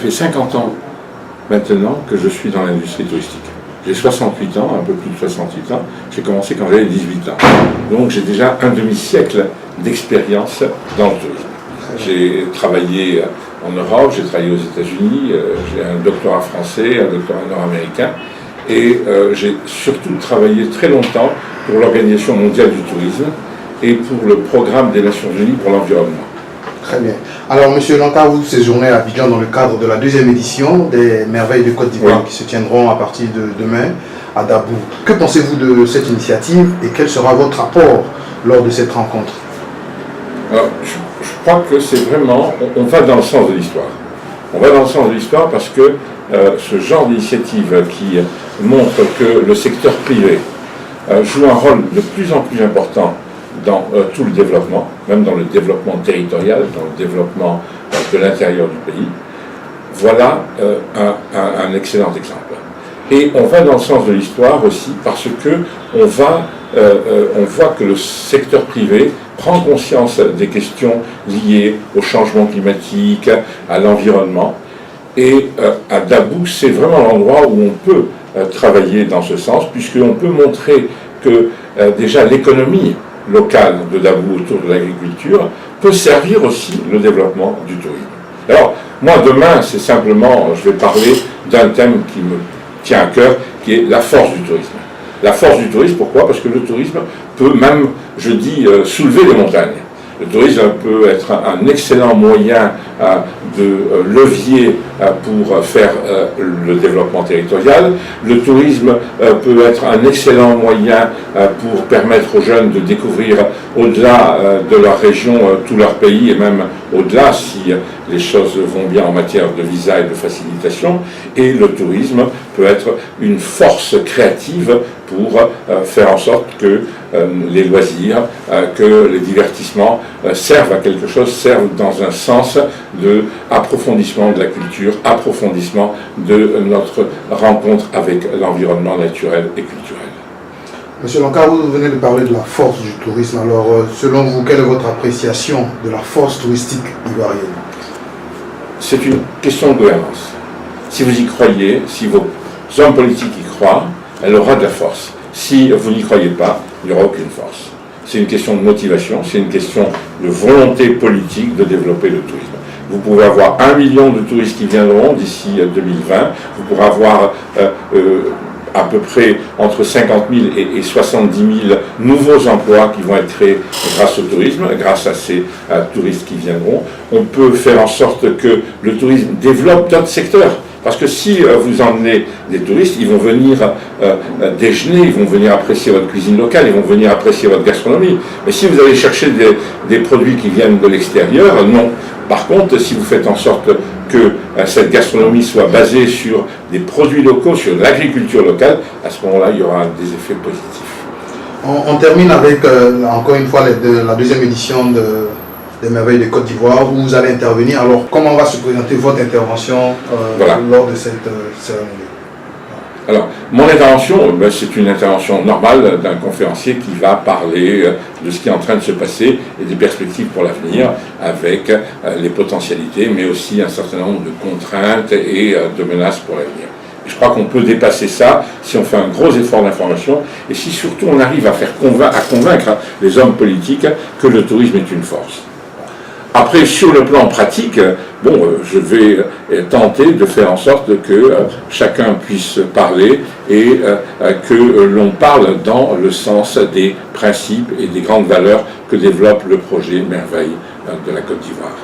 fait 50 ans maintenant que je suis dans l'industrie touristique. J'ai 68 ans, un peu plus de 68 ans. J'ai commencé quand j'avais 18 ans. Donc j'ai déjà un demi-siècle d'expérience dans le tourisme. J'ai travaillé en Europe, j'ai travaillé aux États-Unis, j'ai un doctorat français, un doctorat nord-américain, et j'ai surtout travaillé très longtemps pour l'Organisation mondiale du tourisme et pour le programme des Nations Unies pour l'environnement. Très bien. Alors, M. Lankar, vous séjournez à Abidjan dans le cadre de la 2e édition des Merveilles de Côte d'Ivoire qui se tiendront à partir de demain à Dabou. Que pensez-vous de cette initiative et quel sera votre apport lors de cette rencontre? Alors, je crois que c'est vraiment, on va dans le sens de l'histoire. On va dans le sens de l'histoire parce que ce genre d'initiative qui montre que le secteur privé joue un rôle de plus en plus important dans tout le développement, même dans le développement territorial, dans le développement de l'intérieur du pays. Voilà un excellent exemple. Et on va dans le sens de l'histoire aussi parce que on voit que le secteur privé prend conscience des questions liées au changement climatique, à l'environnement. Et à Dabou, c'est vraiment l'endroit où on peut travailler dans ce sens, puisqu'on peut montrer que déjà l'économie locale de Dabou autour de l'agriculture peut servir aussi le développement du tourisme. Alors, moi demain, c'est simplement, je vais parler d'un thème qui me tient à cœur, qui est la force du tourisme. La force du tourisme, pourquoi? Parce que le tourisme peut même, je dis, soulever les montagnes. Le tourisme peut être un excellent moyen de levier pour faire le développement territorial. Le tourisme peut être un excellent moyen pour permettre aux jeunes de découvrir au-delà de leur région tout leur pays et même au-delà si les choses vont bien en matière de visa et de facilitation. Et le tourisme peut être une force créative pour faire en sorte que les loisirs, que les divertissements servent à quelque chose, servent dans un sens de approfondissement de la culture, approfondissement de notre rencontre avec l'environnement naturel et culturel. Monsieur Lankar, vous venez de parler de la force du tourisme. Alors, selon vous, quelle est votre appréciation de la force touristique ivoirienne? C'est une question de gouvernance. Si vous y croyez, si vos hommes politiques y croient, elle aura de la force. Si vous n'y croyez pas, il n'y aura aucune force. C'est une question de motivation, c'est une question de volonté politique de développer le tourisme. Vous pouvez avoir 1 million de touristes qui viendront d'ici 2020, vous pourrez avoir à peu près entre 50 000 et 70 000 nouveaux emplois qui vont être créés grâce au tourisme, grâce à ces touristes qui viendront. On peut faire en sorte que le tourisme développe d'autres secteurs. Parce que si vous emmenez des touristes, ils vont venir déjeuner, ils vont venir apprécier votre cuisine locale, ils vont venir apprécier votre gastronomie. Mais si vous allez chercher des produits qui viennent de l'extérieur, non. Par contre, si vous faites en sorte que cette gastronomie soit basée sur des produits locaux, sur l'agriculture locale, à ce moment-là, il y aura des effets positifs. On termine avec, encore une fois, la 2e édition des Merveilles de Côte d'Ivoire, où vous allez intervenir. Alors, comment va se présenter votre intervention lors de cette cérémonie? Alors, mon intervention, c'est une intervention normale d'un conférencier qui va parler de ce qui est en train de se passer et des perspectives pour l'avenir, avec les potentialités, mais aussi un certain nombre de contraintes et de menaces pour l'avenir. Je crois qu'on peut dépasser ça si on fait un gros effort d'information et si surtout on arrive à convaincre les hommes politiques que le tourisme est une force. Après, sur le plan pratique, je vais tenter de faire en sorte que chacun puisse parler et que l'on parle dans le sens des principes et des grandes valeurs que développe le projet Merveille de la Côte d'Ivoire.